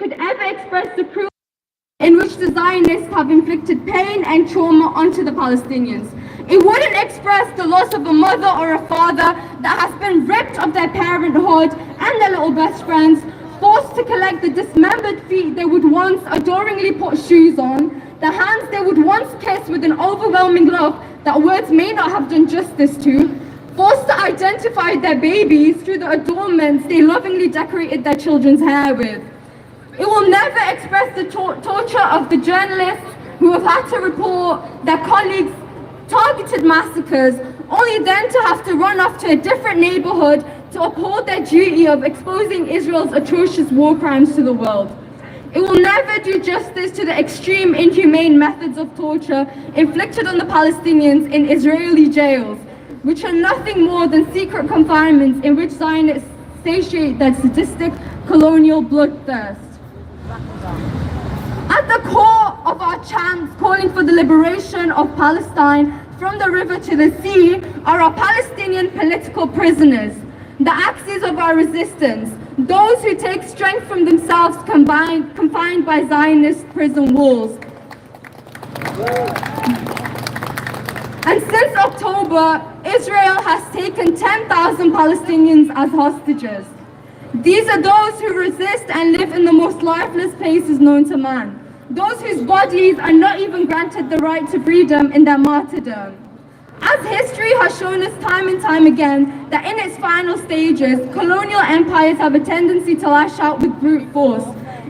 could ever express the cruelty in which the Zionists have inflicted pain and trauma onto the Palestinians. It wouldn't express the loss of a mother or a father that has been ripped of their parenthood and their little best friends, forced to collect the dismembered feet they would once adoringly put shoes on, the hands they would once kiss with an overwhelming love that words may not have done justice to, forced to identify their babies through the adornments they lovingly decorated their children's hair with. It will never express the torture of the journalists who have had to report their colleagues' targeted massacres, only then to have to run off to a different neighborhood to uphold their duty of exposing Israel's atrocious war crimes to the world. It will never do justice to the extreme, inhumane methods of torture inflicted on the Palestinians in Israeli jails, which are nothing more than secret confinements in which Zionists satiate their sadistic colonial bloodthirst. At the core of our chants calling for the liberation of Palestine from the river to the sea are our Palestinian political prisoners, the axes of our resistance, those who take strength from themselves confined by Zionist prison walls. And since October, Israel has taken 10,000 Palestinians as hostages. These are those who resist and live in the most lifeless places known to man. Those whose bodies are not even granted the right to freedom in their martyrdom. As history has shown us time and time again that in its final stages, colonial empires have a tendency to lash out with brute force.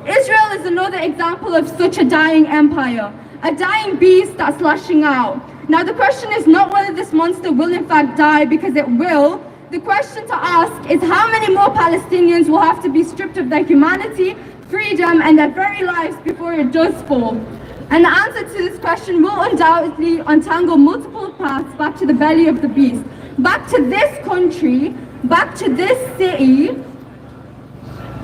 Israel is another example of such a dying empire, a dying beast that's lashing out. Now the question is not whether this monster will in fact die, because it will. The question to ask is how many more Palestinians will have to be stripped of their humanity, freedom, and their very lives before it does fall. And the answer to this question will undoubtedly untangle multiple paths back to the belly of the beast, back to this country, back to this city,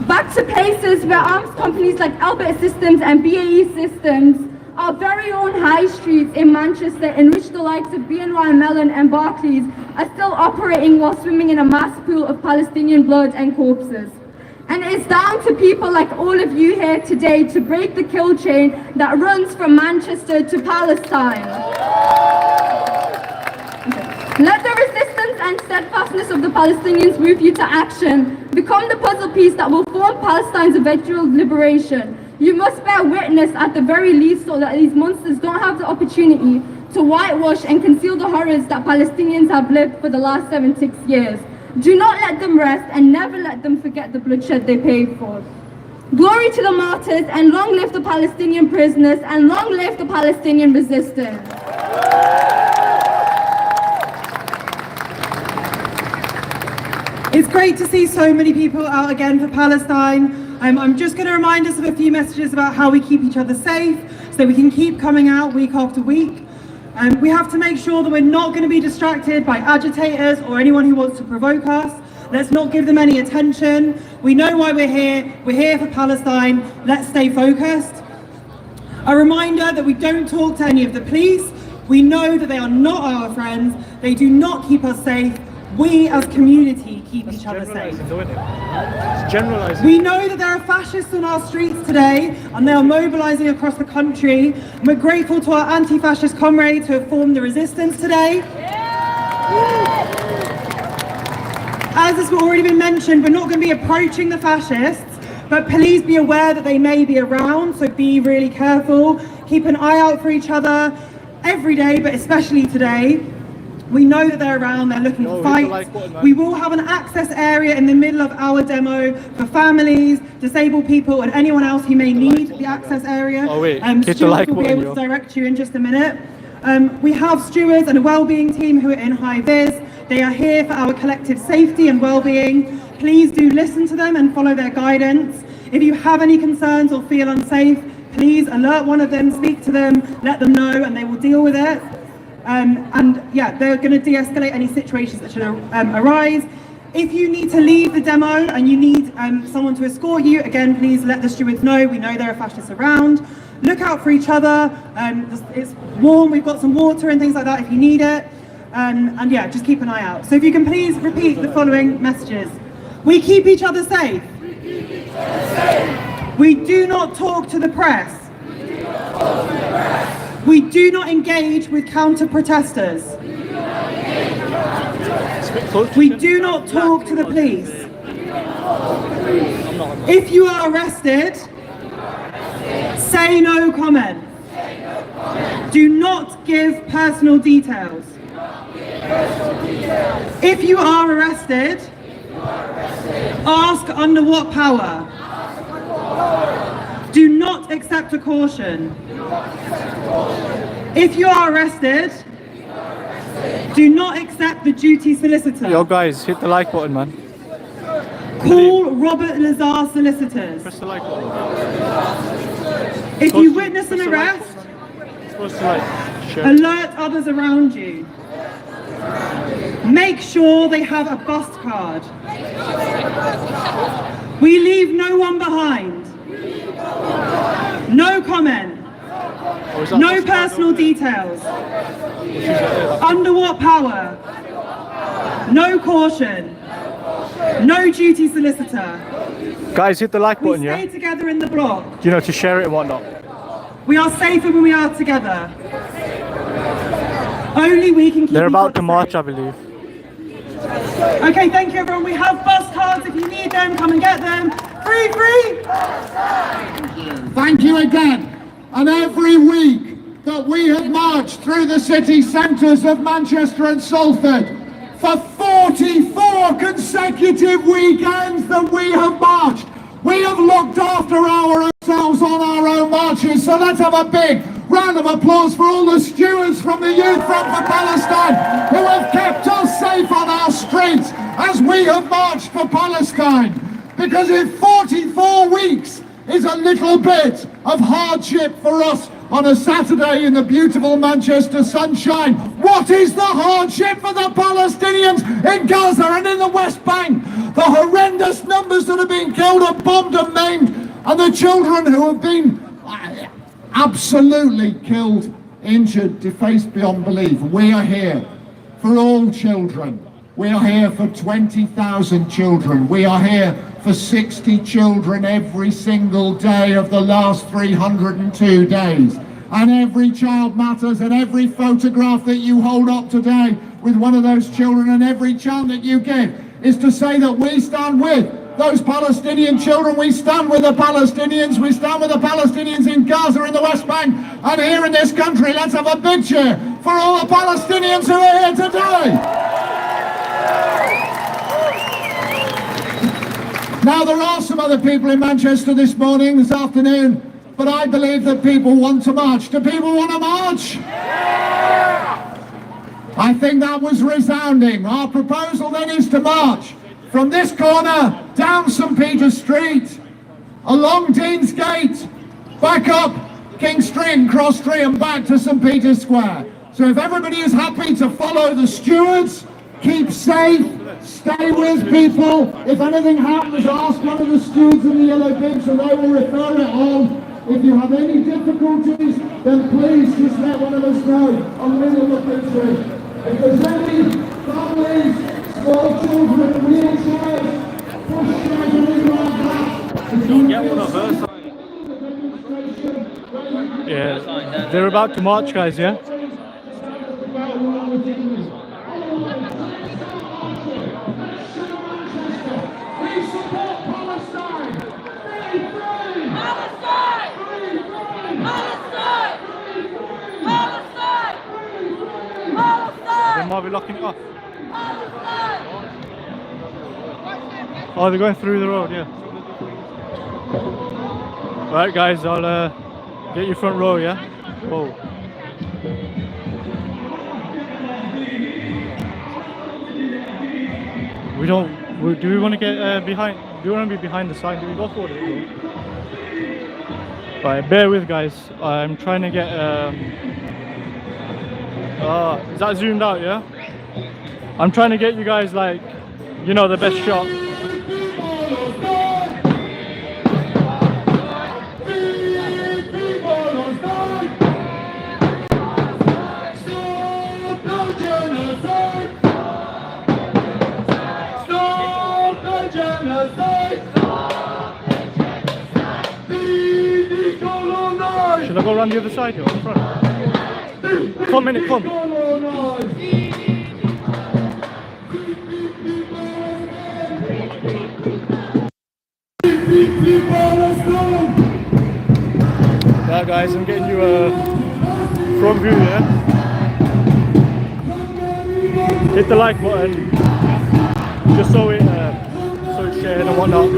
back to places where arms companies like Elbit Systems and BAE Systems, our very own high streets in Manchester, in which the likes of BNY Mellon and Barclays are still operating while swimming in a mass pool of Palestinian blood and corpses. And it's down to people like all of you here today to break the kill chain that runs from Manchester to Palestine. Let the resistance and steadfastness of the Palestinians move you to action. Become the puzzle piece that will form Palestine's eventual liberation. You must bear witness at the very least so that these monsters don't have the opportunity to whitewash and conceal the horrors that Palestinians have lived for the last 76 years. Do not let them rest and never let them forget the bloodshed they paid for. Glory to the martyrs, and long live the Palestinian prisoners, and long live the Palestinian resistance. It's great to see so many people out again for Palestine. I'm just going to remind us of a few messages about how we keep each other safe so we can keep coming out week after week. We have to make sure that we're not going to be distracted by agitators or anyone who wants to provoke us. Let's not give them any attention. We know why we're here. We're here for Palestine. Let's stay focused. A reminder that we don't talk to any of the police. We know that they are not our friends. They do not keep us safe. We as community keep each other safe. We know that there are fascists on our streets today and they are mobilising across the country. And we're grateful to our anti-fascist comrades who have formed the resistance today. As has already been mentioned, we're not going to be approaching the fascists, but please be aware that they may be around, so be really careful. Keep an eye out for each other every day, but especially today. We know that they're around, they're looking to fight. We will have an access area in the middle of our demo for families, disabled people, and anyone else who may need the access area. Stewards will be able to direct you in just a minute. We have stewards and a wellbeing team who are in high vis. They are here for our collective safety and well-being. Please do listen to them and follow their guidance. If you have any concerns or feel unsafe, please alert one of them, speak to them, let them know, and they will deal with it. And yeah, they're going to de-escalate any situations that should arise. If you need to leave the demo and you need someone to escort you, again, please let the stewards know. We know there are fascists around. Look out for each other. It's warm. We've got some water and things like that if you need it. And yeah, just keep an eye out. So if you can please repeat the following messages. We keep each other safe. We keep each other safe. We do not talk to the press. We do not engage with counter-protesters. We do not talk to the police. If you are arrested, say no comment. Do not give personal details. If you are arrested, ask under what power. Do not accept a caution. If you are arrested, do not accept the duty solicitor. Yo guys, hit the like button, man. Call Robert Lazar solicitors. Press the like button. If you witness an arrest, Share. alert others around you. Make sure they have a bus card. We leave no one behind. No comment. No personal details. Under what power? No caution. No duty solicitor. Guys, hit the like We button, stay yeah? together in the block. You know, to share it and whatnot. We are safer when we are together. Only we can keep They're each about other to march, safe. I believe. Okay, thank you everyone. We have bus cards. If you need them, come and get them. Free, free! Thank you again. And every week that we have marched through the city centres of Manchester and Salford, for 44 consecutive weekends that we have marched, we have looked after ourselves on our own marches. So let's have a big round of applause for all the stewards from the Youth Front for Palestine who have kept us safe on our streets as we have marched for Palestine. Because if 44 weeks is a little bit of hardship for us on a Saturday in the beautiful Manchester sunshine, what is the hardship for the Palestinians in Gaza and in the West Bank? The horrendous numbers that have been killed and bombed and maimed, and the children who have been absolutely killed, injured, defaced beyond belief. We are here for all children. We are here for 20,000 children. We are here for 60 children every single day of the last 302 days. And every child matters, and every photograph that you hold up today with one of those children and every chant that you give is to say that we stand with those Palestinian children. We stand with the Palestinians. We stand with the Palestinians in Gaza, in the West Bank, and here in this country. Let's have a big cheer for all the Palestinians who are here today. Now, there are some other people in Manchester this morning, this afternoon, but I believe that people want to march. Do people want to march? I think that was resounding. Our proposal then is to march from this corner down St Peter's Street, along Dean's Gate, back up King Street and Cross Street and back to St Peter's Square. So if everybody is happy to follow the stewards, keep safe, stay with people. If anything happens, ask one of the stewards in the yellow bibs and they will refer it on. If you have any difficulties, then please just let one of us know and we will look into it. If there's any families, small children, wheelchairs, pushchairs, anything like that, Don't get one of us. Yeah, they're about to march, guys, yeah? They might be locking it off. Oh, they're going through the road, yeah. Right, guys, I'll get you front row, yeah? Whoa. Do we want to get behind? Do we want to be behind the sign? Do we go forward? Right, bear with, guys. I'm trying to get. Is that zoomed out? Yeah. I'm trying to get you guys like, you know, the best shot. Should I go around the other side here, in front? Come in it, come. Yeah guys, I'm getting you a front view here. Hit the like button, just so it's shared and whatnot.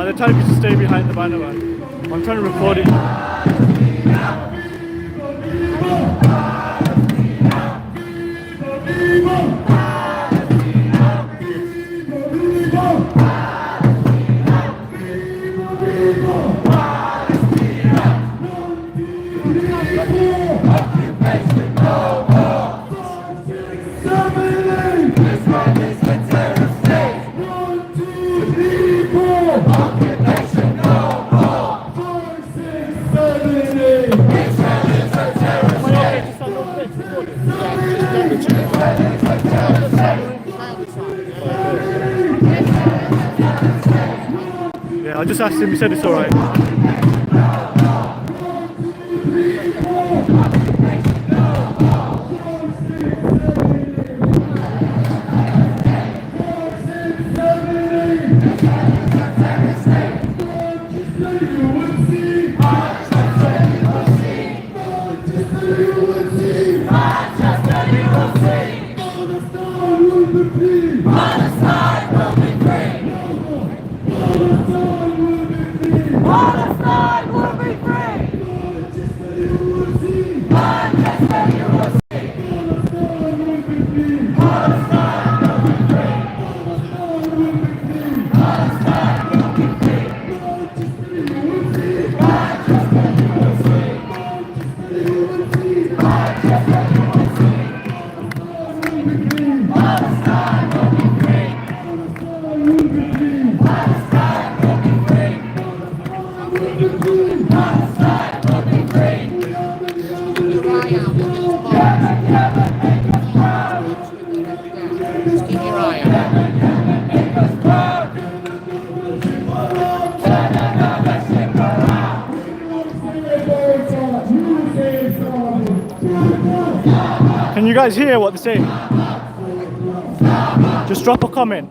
They're telling me to stay behind the banner, man. I'm trying to record it. Yeah, I just asked him, he said it's alright. Can you guys hear what they're saying? Just drop a comment.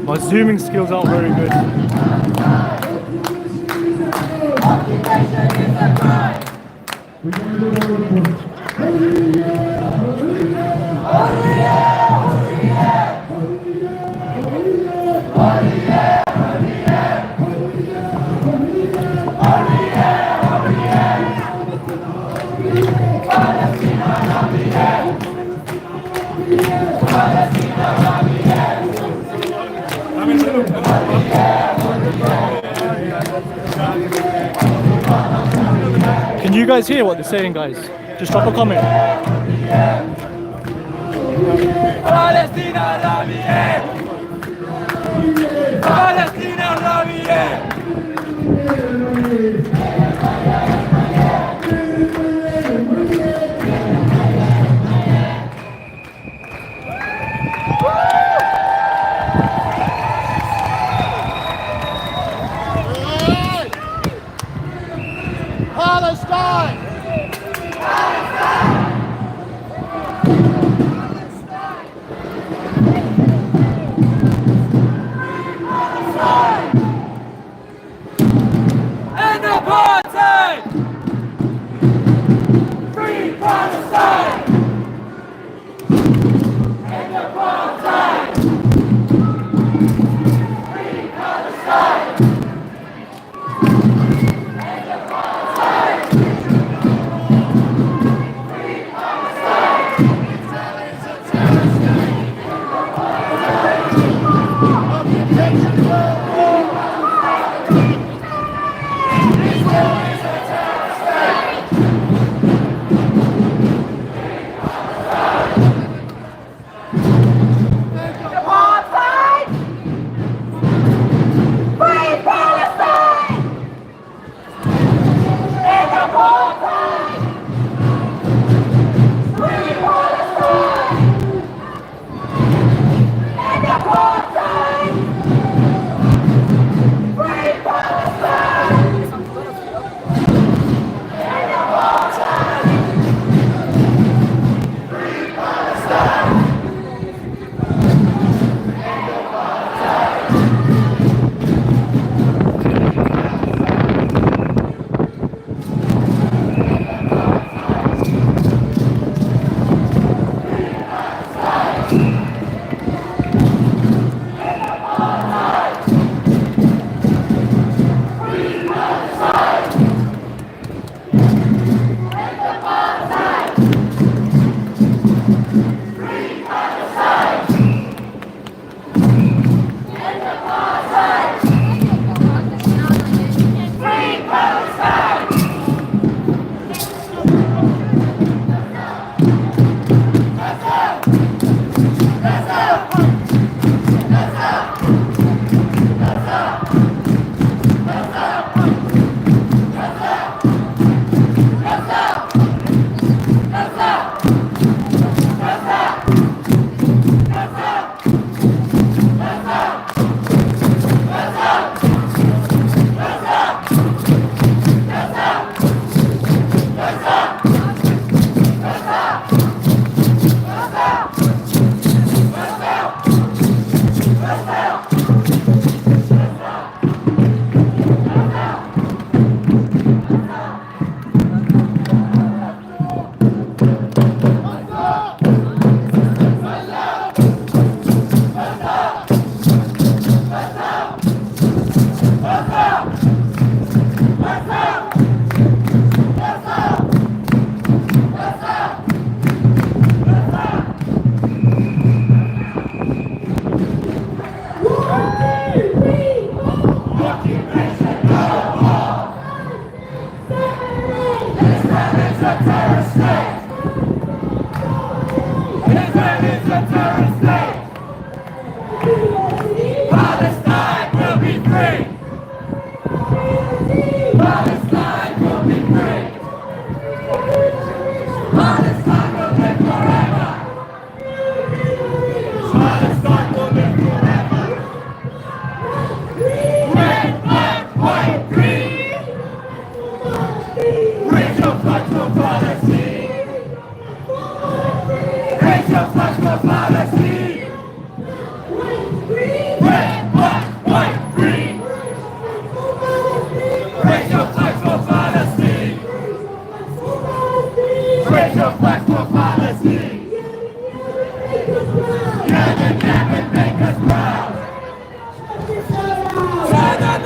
My zooming skills aren't very good. Can you guys hear what they're saying, guys? Just drop a comment. Palestine, Palestine,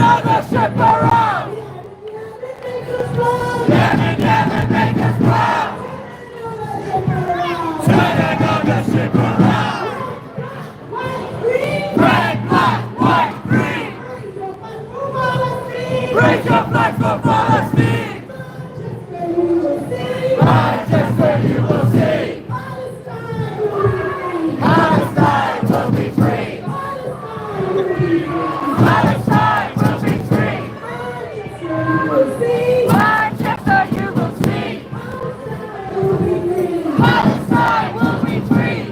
another ship around. Never, never make us proud. Turn another ship around. Red, black, white, green. Raise your flag for Palestine. Manchester, you will see. Palestine will be free. Palestine will be free. Manchester, you will see. Palestine will be free.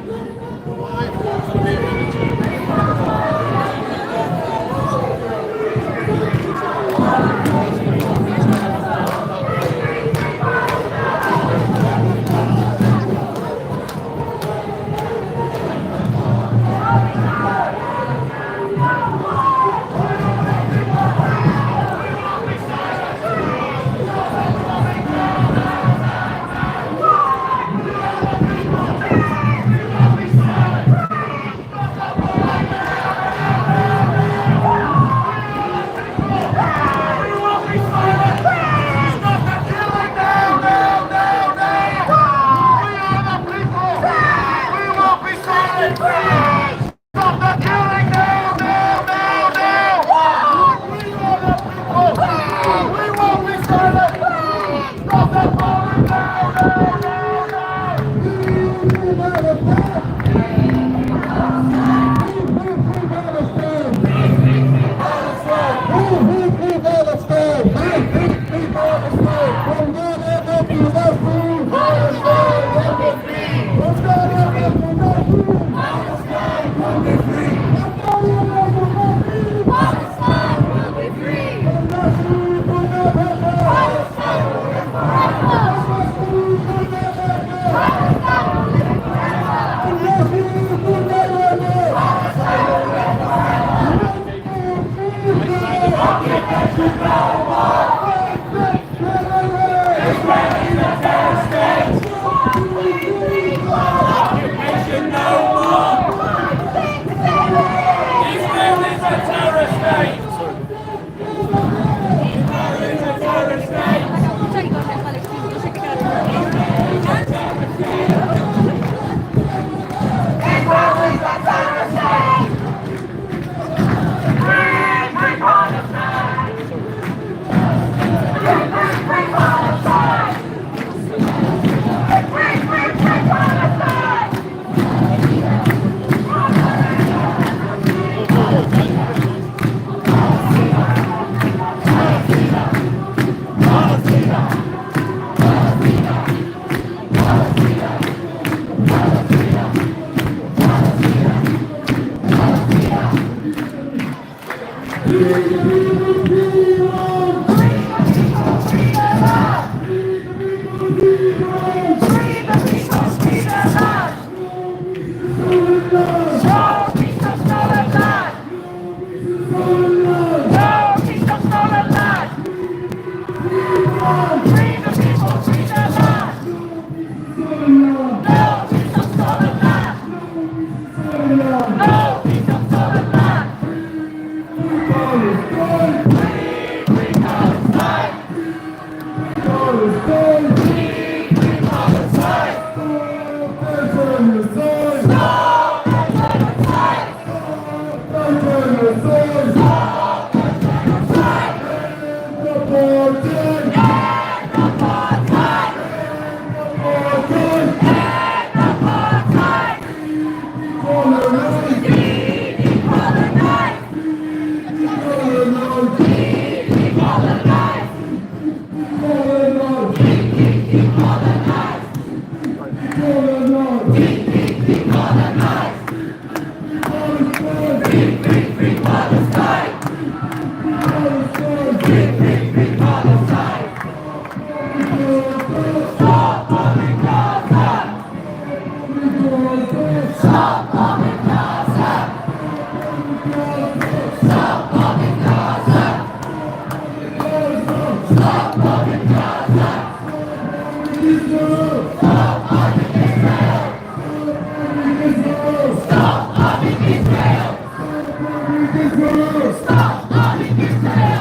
Stop bombing Israel!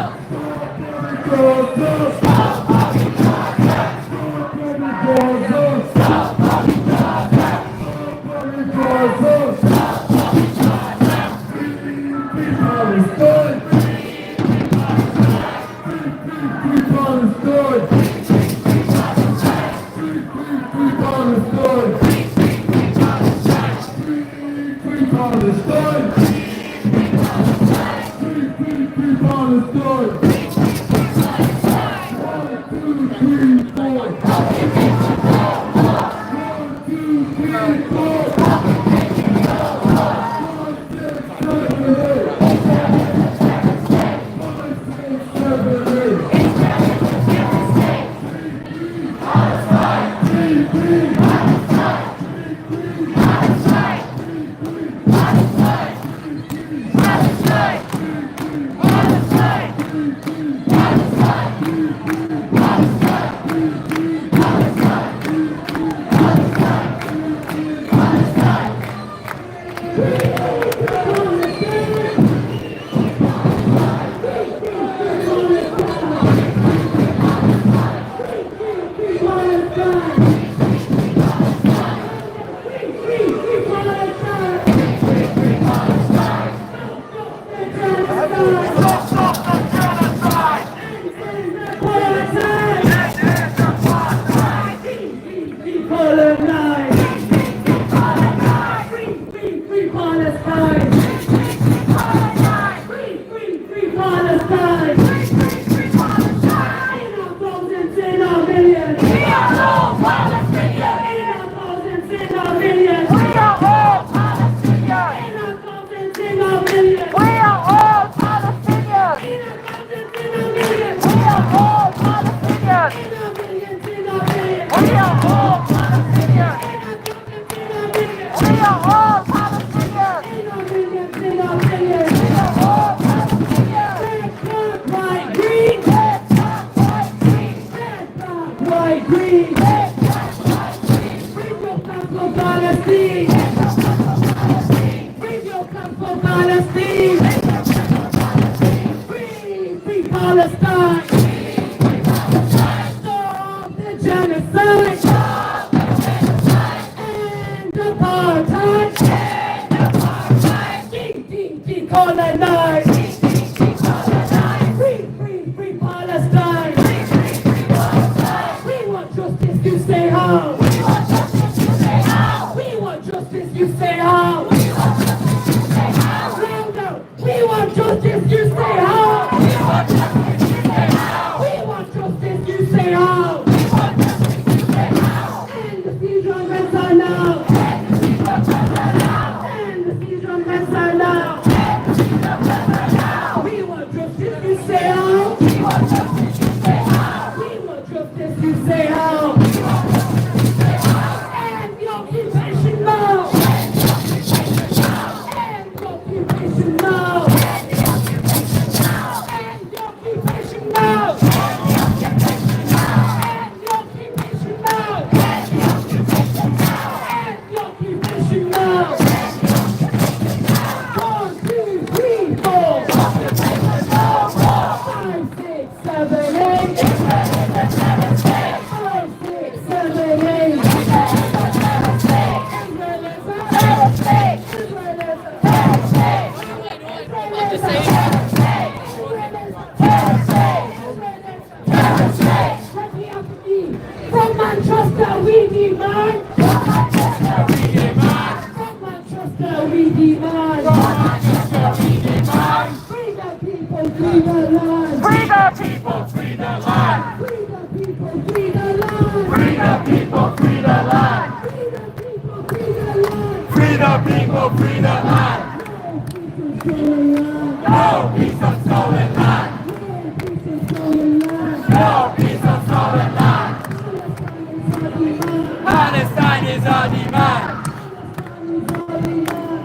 Palestine is our demand.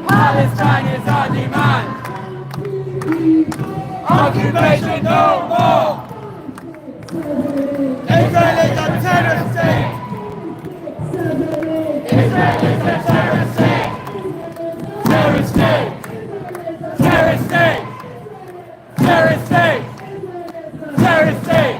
Palestine is our demand. Occupation no more. Israel is a terrorist state. Israel is a terrorist state. Terrorist state. Terrorist state. Terrorist state. Terrorist state.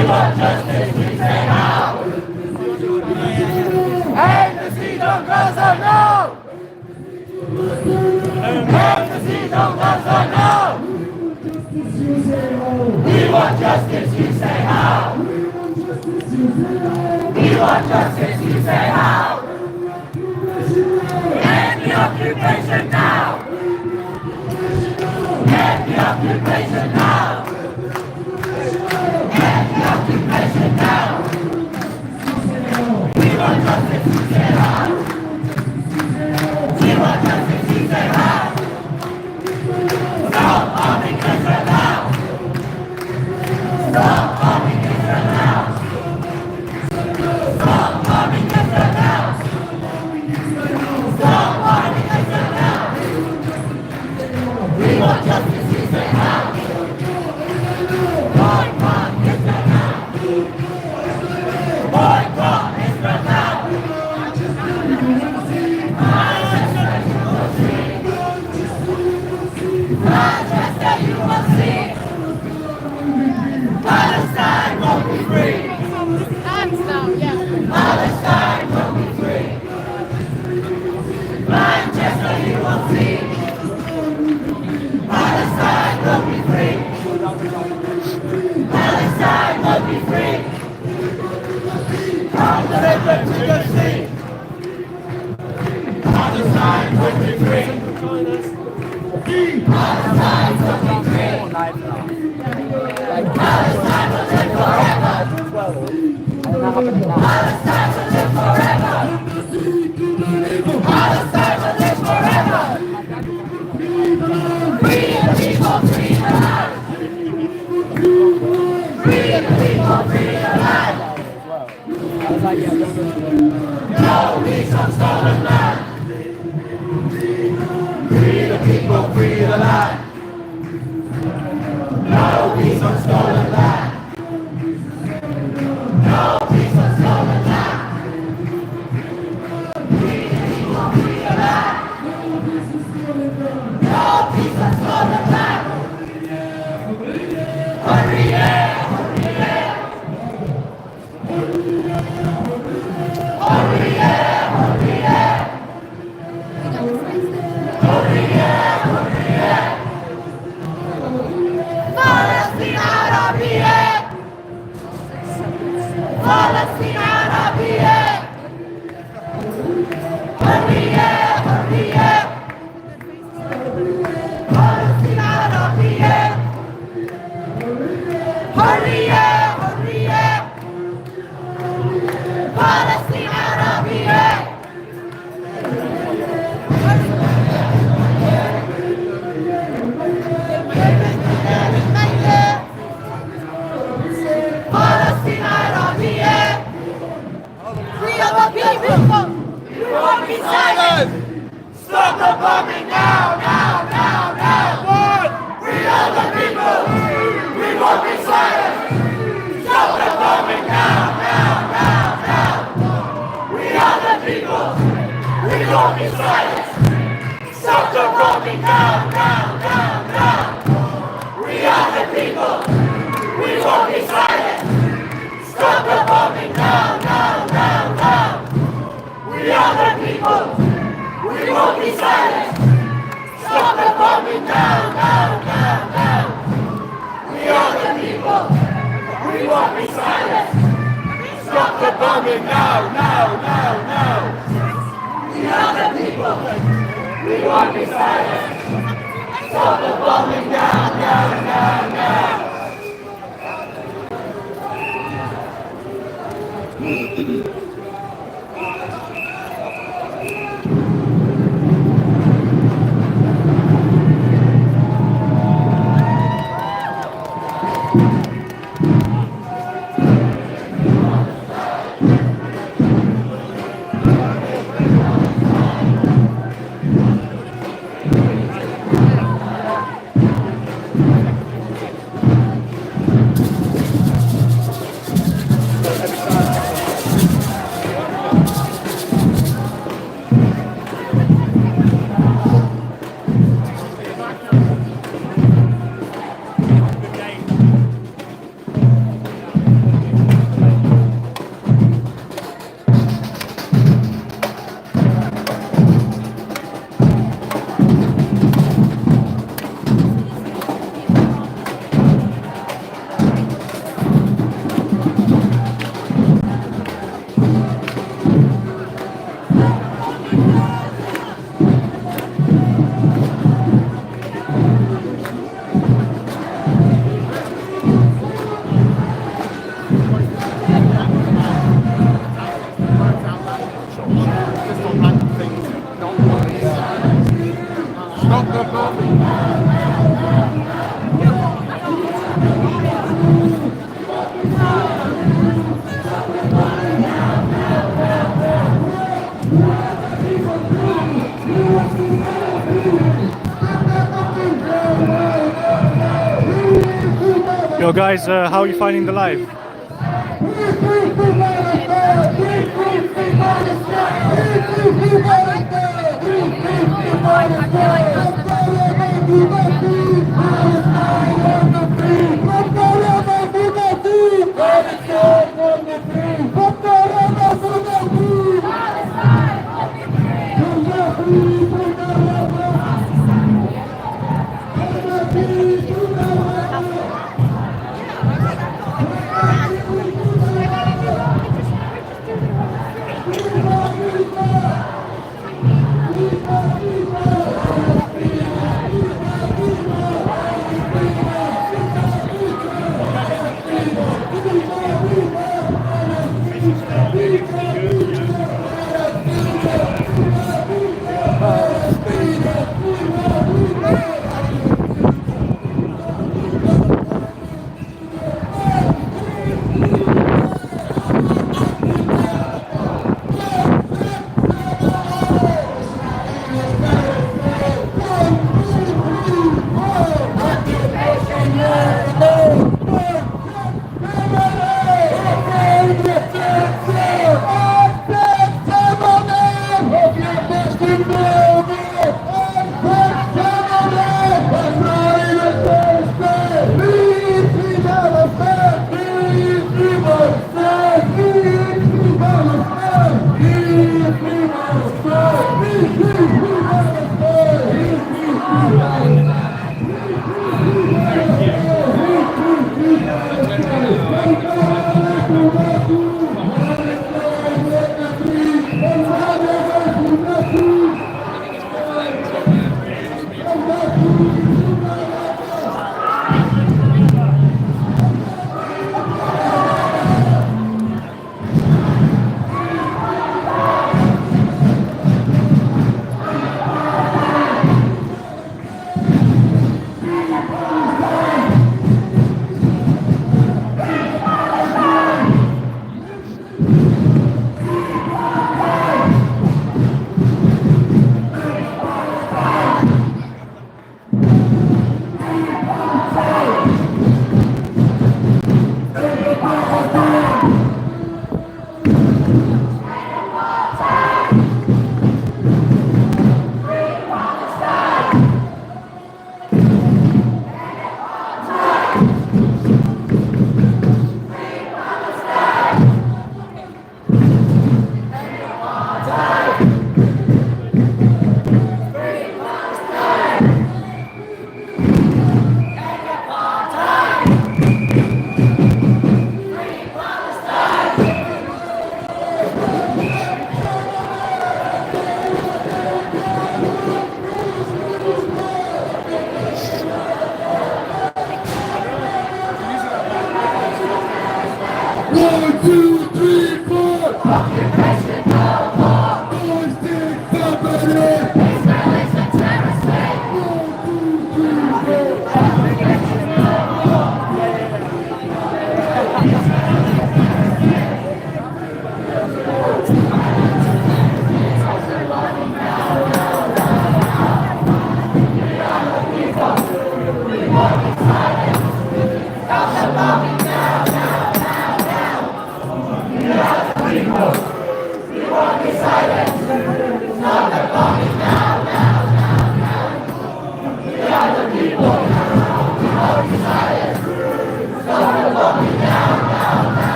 want justice, we say how. And the siege on Gaza, no! And the siege on Gaza, no! We want justice, you say how. We want justice, you say how. End the occupation now. End the occupation now. End the occupation now. We want justice, you say how. We want justice, you say how. Stop arming Israel now. Stop arming Israel now. Stop arming Israel now. Stop arming Israel now. We want justice, you say how. Boycott Israel now. Boycott Israel now. Manchester, you will see. Palestine won't be free. Palestine will be free. Manchester, you will see. Palestine will be free. Palestine will be free. From the river to the sea. Palestine will be free. Palestine will be free. Palestine will live forever. Palestine will live forever. Palestine will live forever. Free the people, free the land. Free the people, free the land. No peace on stolen land. Free the people, free the land. No peace on stolen land. No peace on stolen land. Free the people, free the land. No peace on stolen land. Hurry, yeah, hurry, yeah. Hurry, yeah, hurry, yeah. Hurry, yeah, hurry, yeah. Palestine Arabiye. Palestine Arabiye. Hurry, yeah, hurry, yeah. Palestine Arabiye. Hurry, yeah, hurry, yeah. Palestine Arabiye. Palestine Arabiye. Free of the people. You won't be silent. Stop the bombing now, now, now, now. We are the people. We won't be silent. Stop the bombing now, now, now, now. We are the people. We won't be silent. Stop the bombing now, now, now, now. We are the people. We won't be silent. Stop the bombing now, now, now, now. We are the people. We won't be silent. Stop the bombing now, now, now, now. We are the people. We won't be silent. Stop the bombing now, now, now, now. We are the people. We won't be silent. Stop the bombing now, now, now, now. Stop the bombing. Yo guys, how are you finding the live?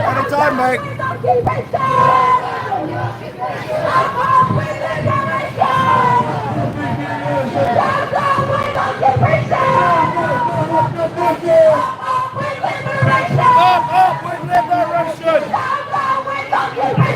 Anytime, mate. Up with liberation! Down with occupation!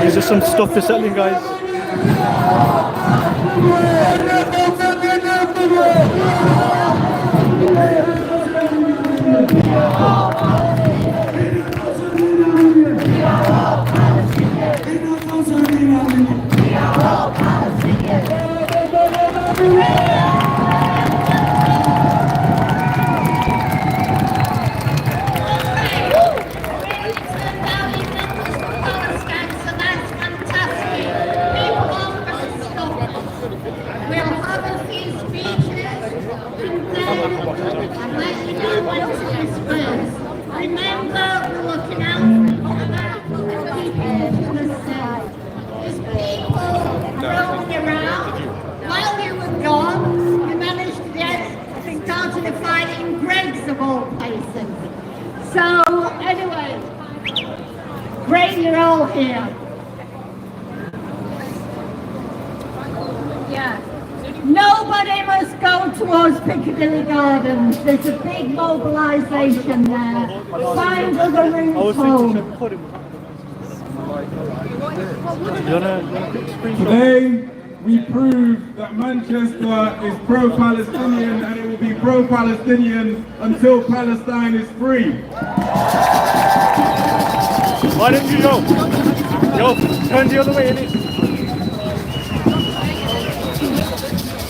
Is there some stuff for settling, guys? We are all rolling around. While you were gone, you managed to get, I think, started a fight in Greg's of all places. So, anyway, great you're all here. Yeah. Nobody must go towards Piccadilly Gardens. There's a big mobilisation there. Find other routes home. Today, we prove that Manchester is pro-Palestinian and it will be pro-Palestinian until Palestine is free. Why don't you go? Go, turn the other way, innit?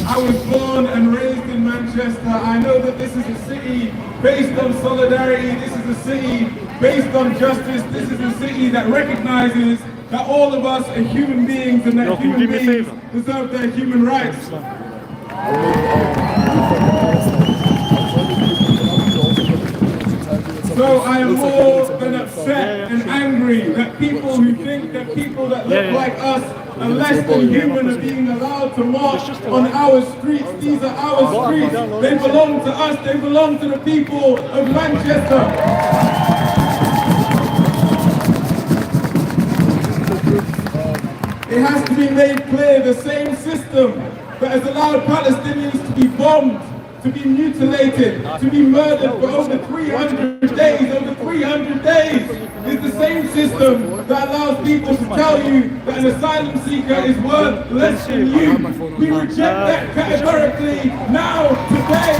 I was born and raised in Manchester. I know that this is a city based on solidarity. This is a city based on justice. This is a city that recognizes that all of us are human beings and that human beings deserve their human rights. So I am more than upset and angry that people who think that people that look like us are less than human are being allowed to march on our streets. These are our streets. They belong to us. They belong to the people of Manchester. It has to be made clear the same system that has allowed Palestinians to be bombed, to be mutilated, to be murdered for over 300 days, is the same system that allows people to tell you that an asylum seeker is worth less than you. We reject that categorically now, today,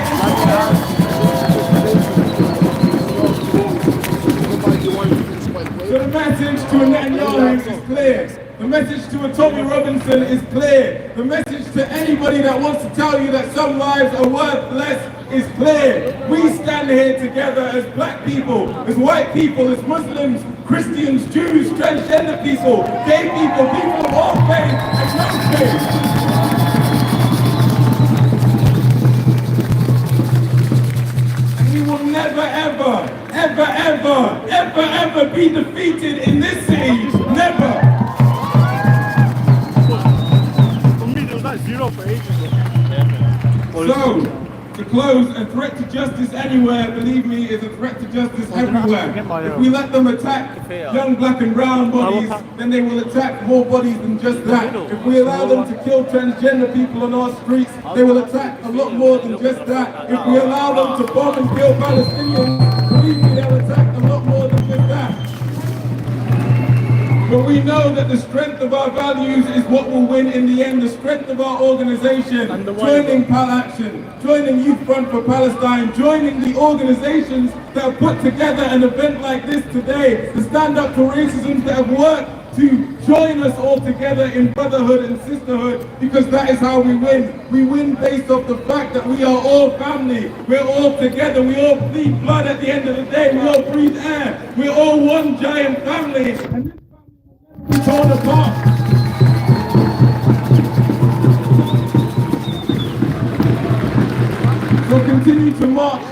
So the message to a Netanyahu is clear. The message to a Tommy Robinson is clear. The message to anybody that wants to tell you that some lives are worth less is clear. We stand here together as black people, as white people, as Muslims, Christians, Jews, transgender people, gay people, people of all faith and no faith. We will never, ever be defeated in this city. Never. So, to close, a threat to justice anywhere, believe me, is a threat to justice everywhere. If we let them attack young black and brown bodies, then they will attack more bodies than just that. If we allow them to kill transgender people on our streets, they will attack a lot more than just that. If we allow them to bomb and kill Palestinians, believe me, they'll attack a lot more than just that. But we know that the strength of our values is what will win in the end. The strength of our organization, joining Pal Action, joining Youth Front for Palestine, joining the organizations that have put together an event like this today, the Stand Up to Racism that have worked to join us all together in brotherhood and sisterhood, because that is how we win. We win based off the fact that we are all family. We're all together. We all bleed blood at the end of the day. We all breathe air. We're all one giant family. And we torn apart. So continue to march,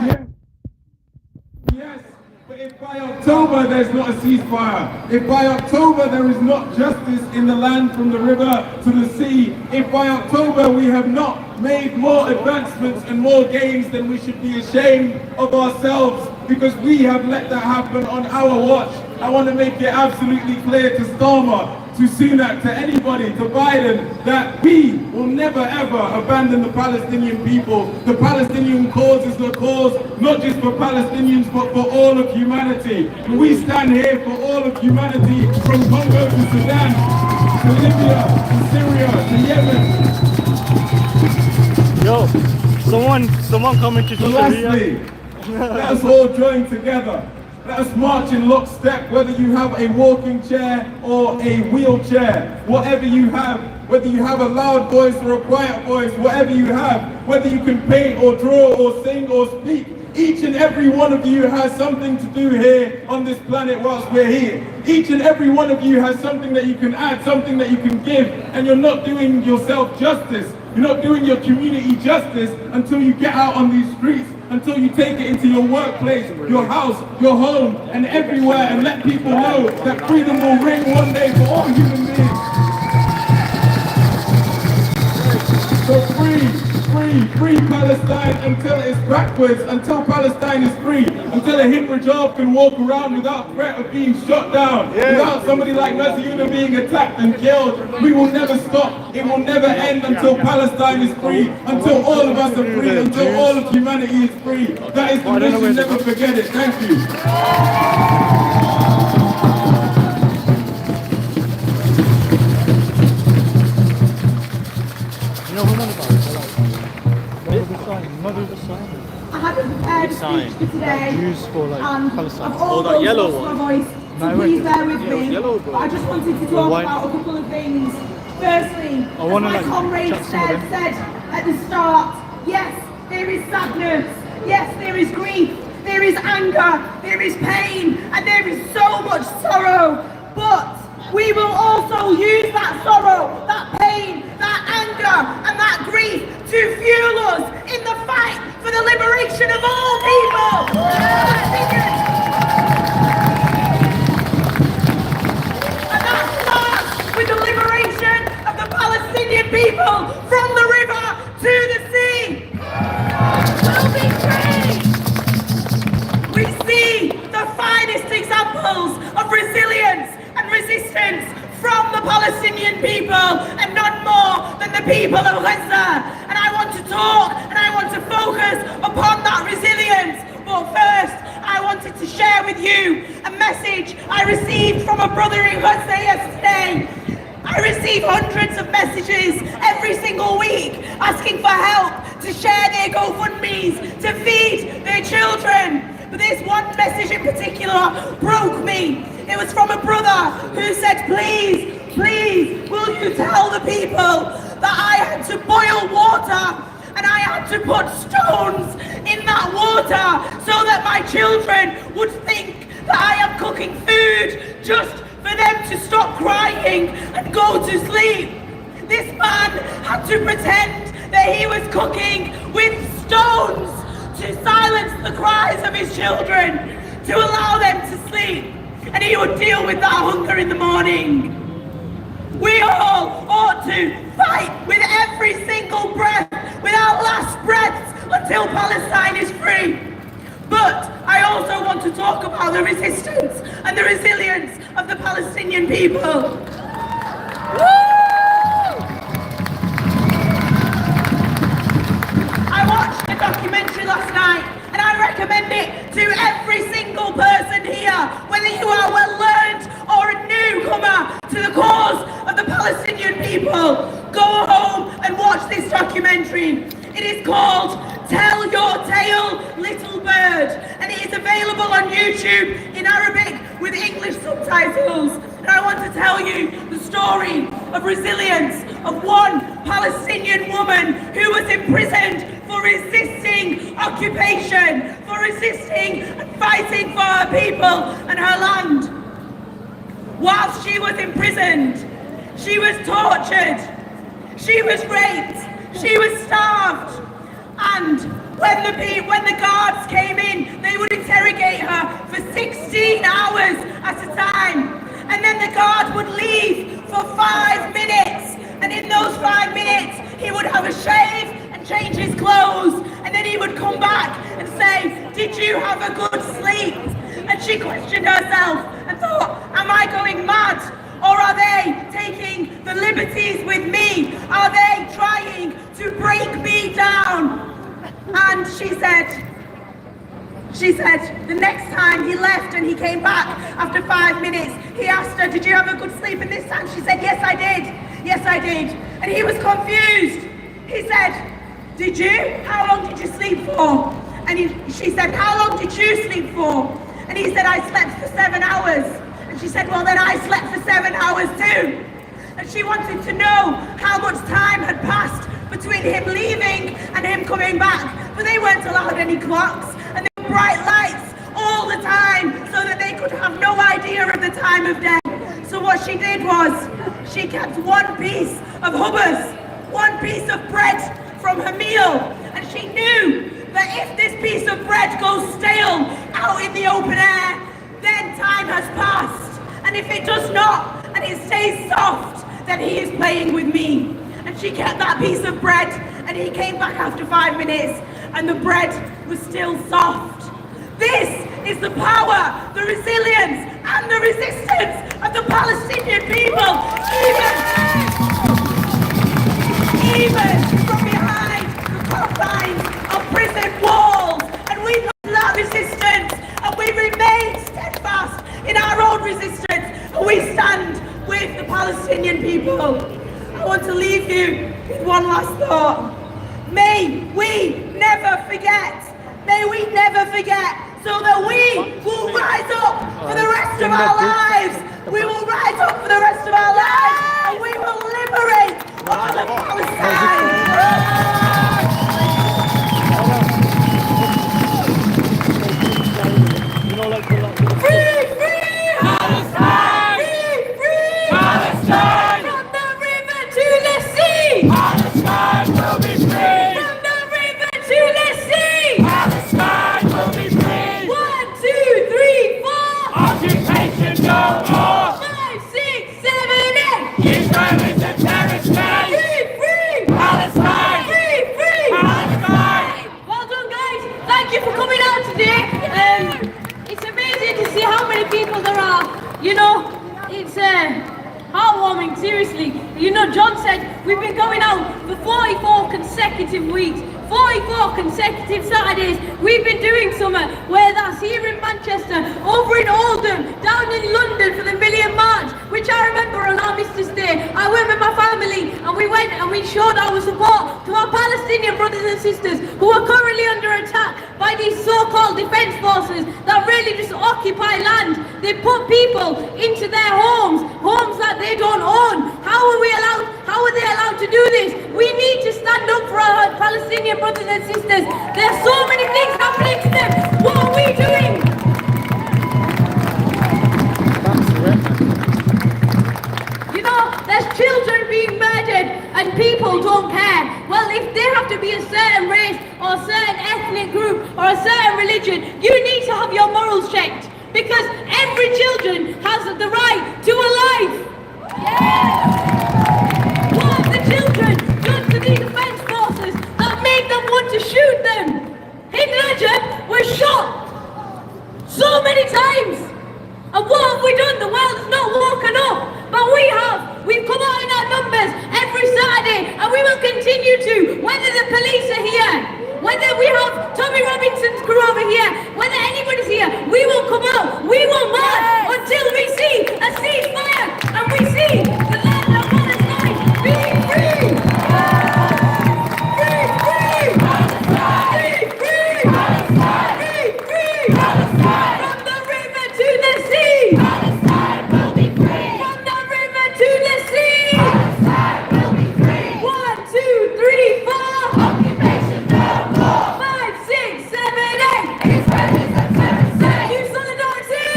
yes, but if by October there's not a ceasefire, if by October there is not justice in the land from the river to the sea, if by October we have not made more advancements and more gains, then we should be ashamed of ourselves, because we have let that happen on our watch. I want to make it absolutely clear to Starmer, to Sunak, to anybody, to Biden, that we will never ever abandon the Palestinian people. The Palestinian cause is the cause not just for Palestinians but for all of humanity. And we stand here for all of humanity, from Congo to Sudan, to Libya, to Syria, to Yemen. Yo, someone coming to So lastly, let us all join together. Let us march in lockstep, whether you have a walking chair or a wheelchair, whatever you have, whether you have a loud voice or a quiet voice, whatever you have, whether you can paint or draw or sing or speak, each and every one of you has something to do here on this planet whilst we're here. Each and every one of you has something that you can add, something that you can give, and you're not doing yourself justice. You're not doing your community justice until you get out on these streets, until you take it into your workplace, your house, your home, and everywhere, and let people know that freedom will ring one day for all human beings. free Palestine until it's backwards, until Palestine is free, until a Hitler job can walk around without threat of being shot down, without somebody like Maziuna being attacked and killed. We will never stop. It will never end until Palestine is free, until all of us are free, until all of humanity is free. That is the mission, never forget it. Thank you. I hadn't prepared a speech for today, used for like Palestine. I've almost lost my voice, so please bear with me. But I just wanted to talk about a couple of things. Firstly, as my comrade said at the start, yes, there is sadness, yes, there is grief, there is anger, there is pain, and there is so much sorrow. But we will also use that sorrow, that pain, that anger, and that grief to fuel us in the fight for the liberation of all people. And that starts with the liberation of the Palestinian people from the river to the sea. We'll be free. We see the finest examples of resilience and resistance from the Palestinian people, and none more than the people of Gaza. And I want to talk and I want to focus upon that resilience. But first, I wanted to share with you a message I received from a brother in Gaza yesterday. I receive hundreds of messages every single week asking for help to share their GoFundMes, to feed their children. But this one message in particular broke me. It was from a brother who said, please, please, will you tell the people that I had to boil water and I had to put stones in that water so that my children would think that I am cooking food just for them to stop crying and go to sleep. This man had to pretend that he was cooking with stones to silence the cries of his children, to allow them to sleep. And he would deal with that hunger in the morning. We all ought to fight with every single breath, with our last breaths, until Palestine is free. But I also want to talk about the resistance and the resilience of the Palestinian people. I watched a documentary last night, and I recommend it to every single person here, whether you are well learned or a newcomer to the cause of the Palestinian people. Go home and watch this documentary. It is called Tell Your Tale, Little Bird, and it is available on YouTube in Arabic with English subtitles. And I want to tell you the story of resilience of one Palestinian woman who was imprisoned for resisting occupation, for resisting and fighting for her people and her land. Whilst she was imprisoned, she was tortured, she was raped, she was starved, and when the guards came in, they would interrogate her for 16 hours at a time. And then the guard would leave for 5 minutes, and in those 5 minutes he would have a shave and change his clothes, and then he would come back and say, did you have a good sleep? And she questioned herself and thought, am I going mad? Or are they taking the liberties with me? Are they trying to break me down? And she said, the next time he left and he came back after 5 minutes, he asked her, did you have a good sleep? And this time she said, yes, I did. Yes, I did. And he was confused. He said, did you? How long did you sleep for? And she said, how long did you sleep for? And he said, I slept for 7 hours. And she said, well, then I slept for 7 hours too. And she wanted to know how much time had passed between him leaving and him coming back. But they weren't allowed any clocks, and there were bright lights all the time so that they could have no idea of the time of day. So what she did was, she kept one piece of hummus, one piece of bread from her meal, and she knew that if this piece of bread goes stale out in the open air, then time has passed. And if it does not, and it stays soft, then he is playing with me. and she kept that piece of bread, and he came back after 5 minutes and the bread was still soft. This is the power, the resilience and the resistance of the Palestinian people, even from behind the confines of prison walls. And we know that resistance, and we remain steadfast in our own resistance, and we stand with the Palestinian people. I want to leave you with one last thought. May we never forget. May we never forget, so that we will rise up for the rest of our lives. We will rise up for the rest of our lives, and we will liberate all of Palestine. Free, free Palestine! Free, free Palestine! From the river to the sea! Palestine will be free! From the river to the sea! Palestine will be free! 1, 2, 3, 4! Occupation no more! 5, 6, 7, 8! Israel is a terrorist state! Free, free Palestine! Free, free Palestine! Well done, guys! Thank you for coming out today. It's amazing to see how many people there are. You know, it's heartwarming, seriously. You know, John said we've been going out for 44 consecutive weeks. 44 consecutive Saturdays. We've been doing summer, where that's here in Manchester, over in Oldham, down in London for the Million March, which I remember on Armistice Day. I went with my family and we went and we showed our support to our Palestinian brothers and sisters who are currently under attack by these so-called defence forces that really just occupy land. They put people into their homes that they don't own. How are they allowed to do this? We need to stand up for our Palestinian brothers and sisters. There's so many things happening to them. What are we doing? You know, there's children being murdered and people don't care. Well, if they have to be a certain race or a certain ethnic group or a certain religion, you need to have your morals checked, because every children has the right to a life. What have the children done to the defence forces that made them want to shoot them? In Rajab was shot so many times. And what have we done? The world has not woken up. But we have. We've come out in our numbers every Saturday, and we will continue to, whether the police are here, whether we have Tommy Robinson's crew over here, whether anybody's here, we will come out. We will march until we see a ceasefire and we see the land of Palestine being free. Free, free! Free, free! Free, free! From the river to the sea! Palestine will be free! From the river to the sea! Palestine will be free! 1, 2, 3, 4! Occupation no more! 5, 6, 7, 8! Israel is a terrorist state! You solidarity!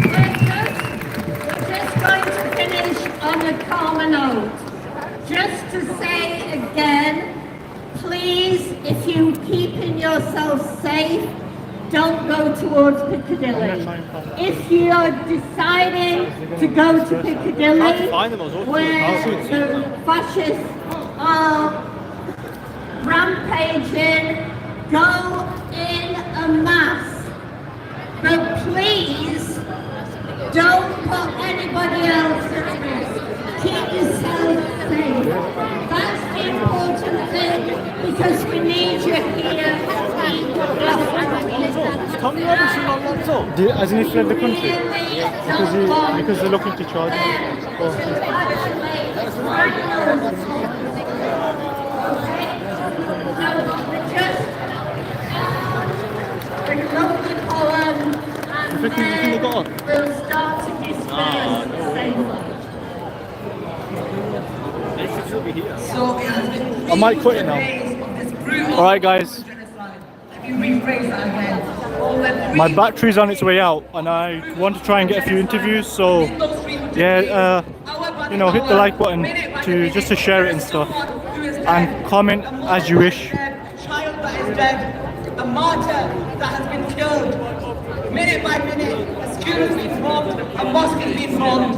We're just going to finish on a calmer note. Just to say again, please, if you're keeping yourself safe, don't go towards Piccadilly. If you're deciding to go to Piccadilly, where the fascists are rampaging, go in en masse. But please, don't put anybody else at risk. Keep yourself safe. That's the important thing, because we need you here. Tommy Robinson not locked up? Hasn't he fled the country? Because they're looking to charge You think they got on? We'll start to disperse the same way. I might quit it now. Alright guys. My battery's on its way out and I want to try and get a few interviews, so yeah, you know, hit the like button to share it and stuff, and comment as you wish. A child that is dead, a martyr that has been killed, minute by minute, a school has been bombed, a mosque has been bombed.